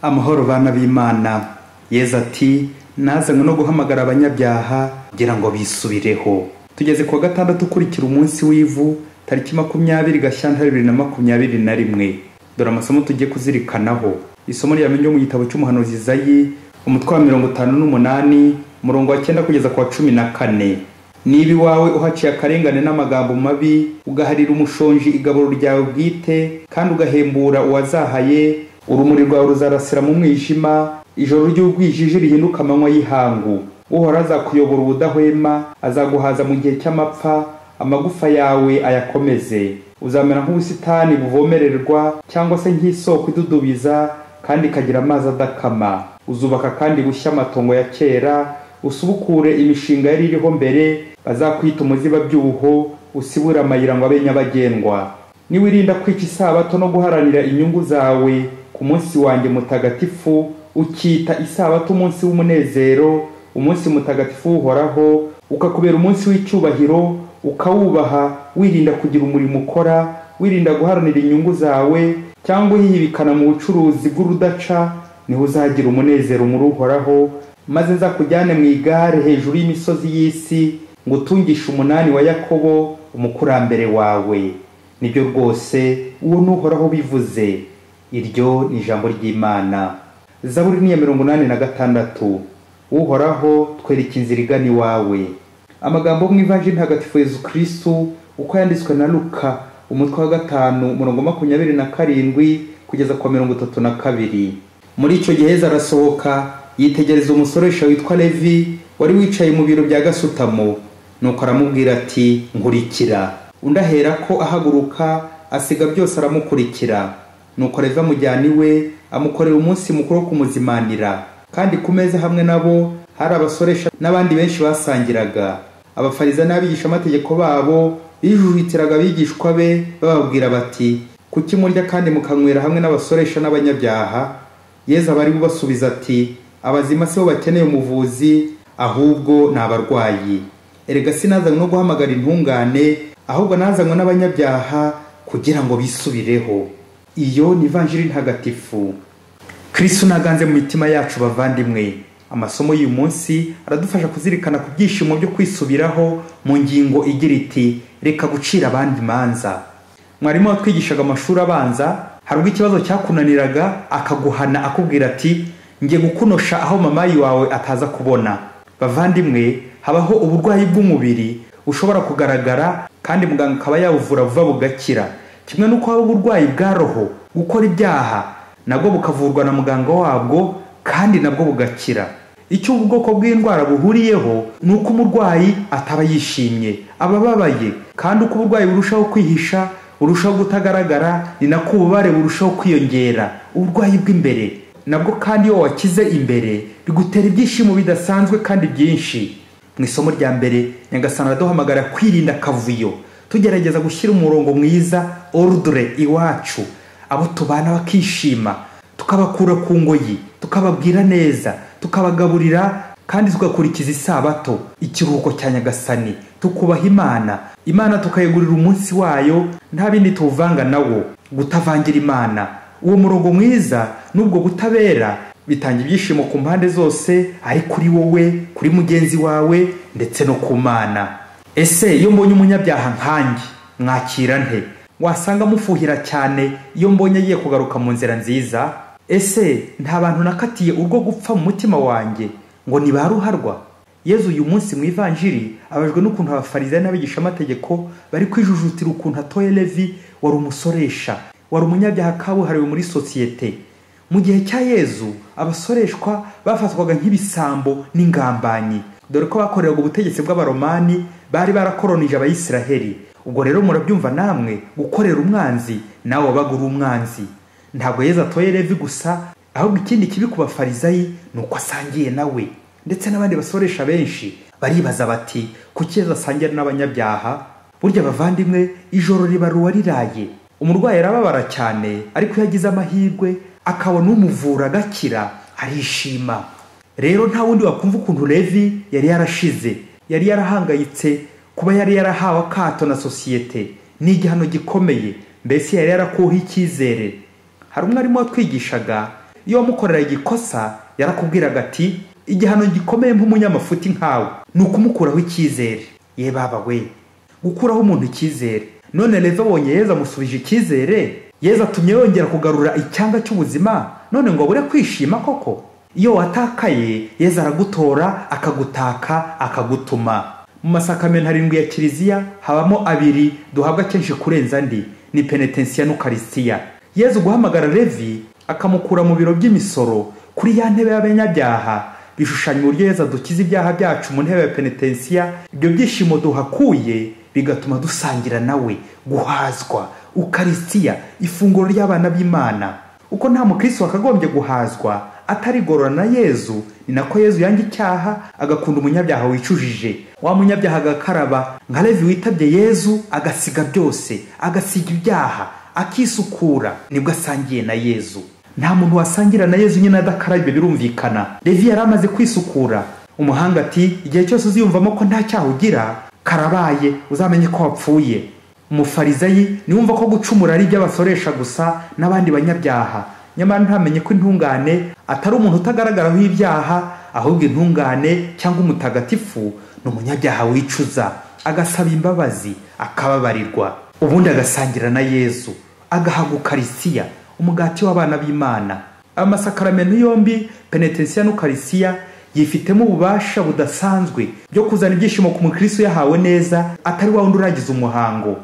Amahoro bana b'Imana. Yesu ati nazanywe no guhamagara abanyabyaha kugira ngo bisubireho. Tugeze ku gatandatu ukurikira umunsi w'ivu tariki 20 Gashyantare 2021. Dore amasomo tugiye kuzirikanaho. Isomo rya menyo mu gitabo cy'umuhanuzi Izayi umutwe wa 58 umurongo wa 9 kugeza ku wa 14. Nibi wawe uhaciye akarengane n'amagambo mabi ugaharira umushonji igaburo ryawe bwite kandi ugahembura uwazahaye, urumuri rwawe ruzarasira mu mwijima, ijoro ry'ubwijiji rihinduka amanywa y'ihangu. Uhora azakuyobora ubudahwema, azaguhaza mu gihe cy'amapfa, amagufa yawe ayakomeze. Uzamera nk'ubusitani buvomererwa cyangwa se nk'isoko idudubiza kandi ikagira amazi adakama. Uzubaka kandi bushya amatongo ya kera, usubukure imishinga yari iriho mbere, bazakwita umuziba byuho, usibura amayira ngo abe nyabagendwa. Niwirinda kwica isabato no guharanira inyungu zawe ku munsi wanjye mutagatifu, ukita isabato umunsi w'umunezero, umunsi mutagatifu uhoraho, ukakubera umunsi w'icyubahiro, ukawubaha wirinda kugira umurimo ukora, wirinda guharanira inyungu zawe cyangwa uhibikana mu bucuruzi bw'urudaca, niho uzagira umunezero muri Uhoraho, maze nzakujyane mu igare hejuru y'imisozi y'isi ngo utungishe umunani wa Yakobo umukurambere wawe. Nibyo rwose uwo n'Uhoraho bivuze. Iryo ni ijambo ry'Imana. Zaburi ni ya 86. Uhoraho twereka inzira igana iwawe. Amagambo mu Ivanjili ntagatifu Yesu Kristo uko yanditswe na Luka umutwe wa 5 umurongo 27 kugeza ku 32. Muri icyo gihe Yesu arasohoka yitegereza umusoresha witwa Levi wari wicaye mu biro bya Gasutamo, nuko aramubwira ati nkurikira. Undahera ko ahaguruka asiga byose aramukurikira. Nuko Levi amujyana iwe amukorera umunsi mukuru wo kumuzimanira, kandi ku meza hamwe nabo hari abasoresha n'abandi benshi basangiraga. Abafarisayo n'abigisha amategeko babo bijujitiraga abigishwa be bababwira bati kuki murya kandi mukanywera hamwe n'abasoresha n'abanyabyaha? Yesu abari bubasubiza ati abazima si bo bakeneye umuvuzi, ahubwo ni abarwayi. Erega sinazanywe no guhamagara intungane, ahubwo nazanywe n'abanyabyaha kugira ngo bisubireho. Iyo ni Ivanjili ntagatifu. Kristo naganze mu mitima yacu bavandimwe. Amasomo y'uyu munsi aradufasha kuzirikana ku byishimo byo kwisubiraho mu ngingo igira iti reka gucira abandi imanza. Mwarimu watwigishaga amashuri abanza hari ubwo ikibazo cyakunaniraga akaguhana akubwira ati ngiye gukunosha aho mamayi wawe ataza kubona. Bavandimwe, habaho uburwayi bw'umubiri ushobora kugaragara kandi muganga akaba yabuvura vuba bugakira. Kimwe nuko haba uburwayi bwa roho, gukora ibyaha nabwo bukavurwa na muganga wabwo kandi nabwo bugakira. Icyo ubwoko bw'indwara buhuriyeho nuko umurwayi ataba yishimye, abababaye, kandi uko uburwayi burushaho kwihisha burushaho kutagaragara ni nako ububare burushaho kwiyongera. Uburwayi bw'imbere nabwo kandi iyo wakize imbere bigutera ibyishimo bidasanzwe kandi byinshi. Mu isomo rya mbere Nyagasani araduhamagara kwirinda kavuyo, tugerageza gushyira umurongo mwiza ordre iwacu, abo tubana bakishima, tukabakura ku ngoyi, tukababwira neza, tukabagaburira kandi tugakurikiza isabato, ikiruhuko cya Nyagasani, tukubaha Imana tukayegurira umunsi wayo nta bindi tuvanga nawo, gutavangira Imana. Uwo murongo mwiza nubwo gutabera bitanga ibyishimo ku mpande zose, ari kuri wowe, kuri mugenzi wawe ndetse no ku Mana. Ese iyo mbonye umunyabyaha nkanjye mwakira nte? Wasanga mufuhira cyane iyo mbonye agiye kugaruka mu nzira nziza? Ese nta bantu nakatiye urwo gupfa mu mutima wanjye ngo ni baruharwa? Yesu uyu munsi mu Ivanjili abajwe n'ukuntu abafarisayo n'abigisha amategeko bari kwijujutira ukuntu atoye Levi wari umusoresha, wari umunyabyaha kabuhariwe muri sosiyete. Mu gihe cya Yesu abasoreshwa bafatwaga nk'ibisambo n'ingambanyi, dore ko bakoreraga ubutegetsi bw'abaromani bari barakoronije abayisiraheli. Ubwo rero murabyumva namwe, gukorera umwanzi nawe wabaga uri umwanzi. Ntabwo Yesu atoye Levi gusa, ahubwo ikindi kibi ku bafarisayo nuko asangiye nawe. Ndetse n'abandi basoresha benshi baribaza bati kuki Yesu asangira n'abanyabyaha? Burya bavandimwe, ijoro ribaruwa riraye. Umurwayi arababara cyane, ariko yagize amahirwe akabona umuvura agakira arishima. Rero nta wundi wakumva ukuntu Levi yari yarashize, yari yarahangayitse kuba yari yarahawe akato na sosiyete. Ni igihano gikomeye, mbese yari yarakuweho icyizere. Hari umwarimu watwigishaga iyo wamukorera igikosa yarakubwiraga ati igihano gikomeye nk'umunyamafuti nkawe ni ukumukuraho icyizere. Ye baba we, gukuraho umuntu icyizere. None Levi abonye Yezu amusubije icyizere, Yezu atumye yongera kugarura icyanga cy'ubuzima, none ngo abure kwishima koko? Iyo watakaye Yezu aragutora akagutaka akagutuma. Mu masakamento 7 ya kiliziya habamo 2 duhabwa kenshi kurenza andi, ni penetensiya n'ukaristiya. Yezu guhamagara Levi akamukura mu biro by'imisoro kuri ya ntebe y'abanyabyaha bishushanya uburyo Yezu adukiza ibyaha byacu mu ntebe ya penetensiya. Ibyo byishimo duhakuye bigatuma dusangira nawe guhazwa, ukaristiya, ifunguro ry'abana b'Imana. Uko nta mukristo wakagombye guhazwa atari gorora na Yezu, ni nako Yezu yanga icyaha agakunda umunyabyaha wicujije. Wa munyabyaha agakaraba nka Levi witabye Yezu, agasiga byose, agasiga ibyaha, akisukura, nibwo asangiye na Yezu. Nta muntu wasangira na Yezu nyine adakarabye, birumvikana. Levi yari amaze kwisukura. Umuhanga ati igihe cyose uziyumvamo ko nta cyaha ugira, karabaye uzamenye ko wapfuye. Umufarizayi niwumva ko gucumura ari iby'abasoresha gusa n'abandi banyabyaha, nyamara ntamenye ko intungane atari umuntu utagaragaraho ibyaha, ahubwo intungane cyangwa umutagatifu ni umunyabyaha wicuza, agasaba imbabazi, akababarirwa, ubundi agasangira na Yezu, agahabwa ukaristiya, umugati w'abana b'Imana. Amasakaramentu yombi, penetensiya n'ukaristiya, yifitemo ububasha budasanzwe byo kuzana ibyishimo ku mukristo yahawe neza, atari wa wundi uragiza umuhango.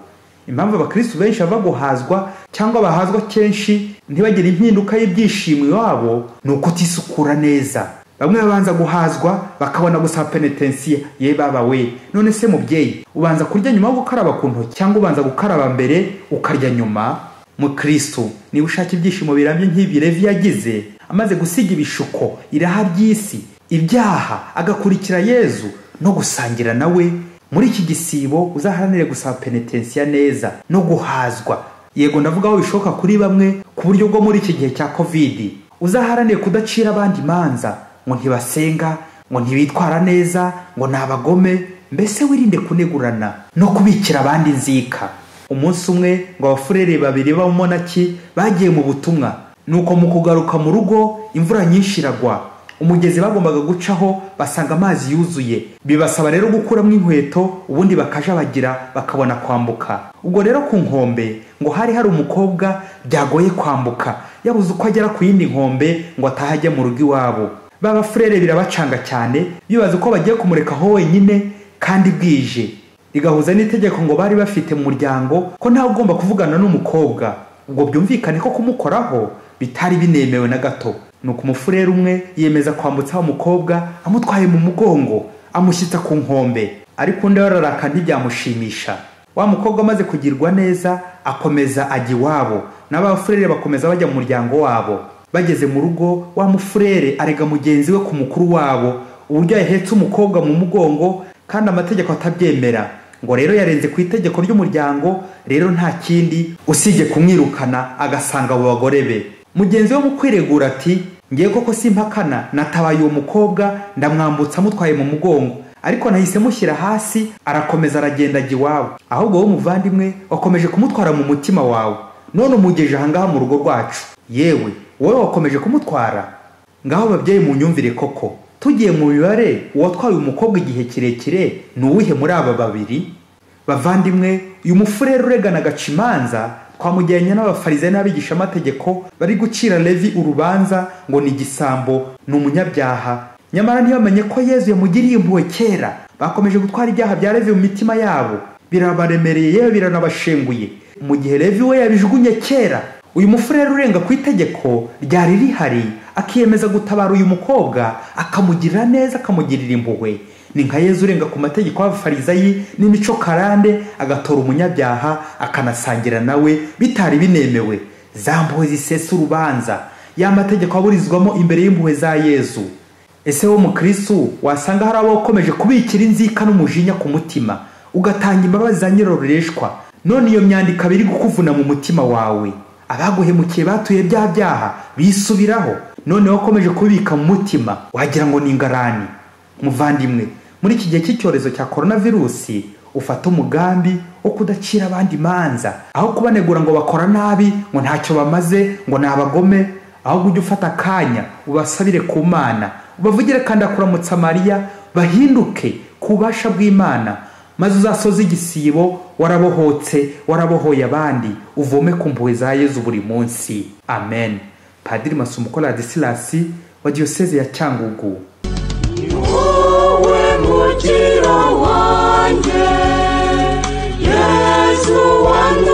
Impamvu abakristo benshi bava guhazwa cyangwa bahazwa kenshi ntibagire impinduka y'ibyishimo iwabo ni ukutisukura neza. Bamwe babanza guhazwa bakabona gusaba penetensiya. Ye baba we, none se mubyeyi, ubanza kurya nyuma yo gukaraba ku ntoki cyangwa ubanza gukaraba mbere ukarya nyuma? Mukristo niba ushaka ibyishimo birambye nk'ibi Levi yagize, amaze gusiga ibishuko iraha by'isi, ibyaha, agakurikira Yezu no gusangira nawe, muri iki gisibo uzaharanire gusaba penetensiya neza no guhazwa. Yego ndavuga aho bishoboka kuri bamwe ku buryo bwo muri iki gihe cya Covid. Uzaharanire kudacira abandi imanza ngo ntibasenga, ngo ntibitwara neza, ngo nabagome, mbese wirinde kunegurana no kubikira abandi nzika. Umunsi umwe ngo abafurere 2 b'abamonaki bagiye mu butumwa, nuko mu kugaruka mu rugo imvura nyinshi iragwa. Umugezi bagombaga gucaho basanga amazi yuzuye, bibasaba rero gukuramo inkweto ubundi bakajabagira bakabona kwambuka. Ubwo rero ku nkombe ngo hari umukobwa byagoye kwambuka, yabuze uko agera ku yindi nkombe ngo atahajye mu rugo iwabo. Baba frere birabacanga cyane, bibaza uko bagiye kumureka ho wenyine kandi bwije. Rigahuza n'itegeko ngo bari bafite mu muryango ko nta ugomba kuvugana n'umukobwa. Ubwo byumvikane ko kumukoraho bitari binemewe na gato. Nuko umufurere umwe yemeza kwambutsa umukobwa amutwaye mu mugongo, amushyitsa ku nkombe, ariko undi wararaka ntibyamushimisha. Wa mukobwa amaze kugirwa neza akomeza ajya iwabo, n'abafurere bakomeza bajya mu muryango wabo. Bageze mu rugo, wa mufurere arega mugenzi we ku mukuru wabo uburyo yahetse umukobwa mu mugongo kandi amategeko atabyemera, ngo rero yarenze ku itegeko ry'umuryango, rero nta kindi usibye kumwirukana agasanga abo bagore be. Mugenzi we mu kwiregura ati ngiye koko simpakana, natabaye uwo mukobwa ndamwambutsa mutwaye mu mugongo, ariko nahise mushyira hasi arakomeza aragenda ajya iwabo. Ahubwo wowe muvandimwe wakomeje kumutwara mu mutima wawe, none umugeje ahangaha mu rugo rwacu. Yewe wowe wakomeje kumutwara. Ngaho babyeyi mu nyumvire koko, tugiye mu bibare uwatwaye umukobwa igihe kirekire ni uwihe muri aba babiri? Bavandimwe, uyu mufurere uregana agacimanza twamujyanye n'abafarizayi n'abigisha amategeko bari gucira Levi urubanza ngo ni igisambo, ni umunyabyaha. Nyamara ntibamenye ko Yezu yamugiriye impuhwe kera. Bakomeje gutwara ibyaha bya Levi mu mitima yabo, birabaremereye yewe biranabashenguye. Mu gihe Levi we yabijugunye kera, uyu mufurere urenga ku itegeko ryari rihari akiyemeza gutabara uyu mukobwa, akamugirira neza, akamugirira impuhwe. Ni nka Yezu urenga ku mategeko y'abafarizayi n'imico karande, agatora umunyabyaha akanasangira nawe bitari binemewe. Za mpuhwe zisesa urubanza, ya mategeko aburizwamo imbere y'impuhwe za Yezu. Ese wo mukristo wasanga hari abo ukomeje kubikira inzika n'umujinya ku mutima, ugatanga imbabazi za nyirorureshwa, none iyo myandika biri gukuvuna mu mutima wawe. Abaguhemukiye batuye bya byaha bisubiraho, none wakomeje kubika mu mutima wagira ngo ni ingarani. Muvandimwe, muri iki gihe cy'icyorezo cya coronavirusi ufata umugambi wo kudacira abandi imanza, aho kubanegura ngo bakora nabi, ngo ntacyo bamaze, ngo nabagome, ahubwo ujye ufata akanya ubasabire ku Mana, ubavugire kandi akuramutsa Mariya, bahinduke ku bubasha bw'Imana, maze uzasoze igisibo warabohotse, warabohoye abandi, uvome ku mpuhwe za Yezu buri munsi. Amen. Padiri Masumbuko Ladislas wa Diyoseze ya Cyangugu. Wowe mukiro wanjye Yesu wanjye.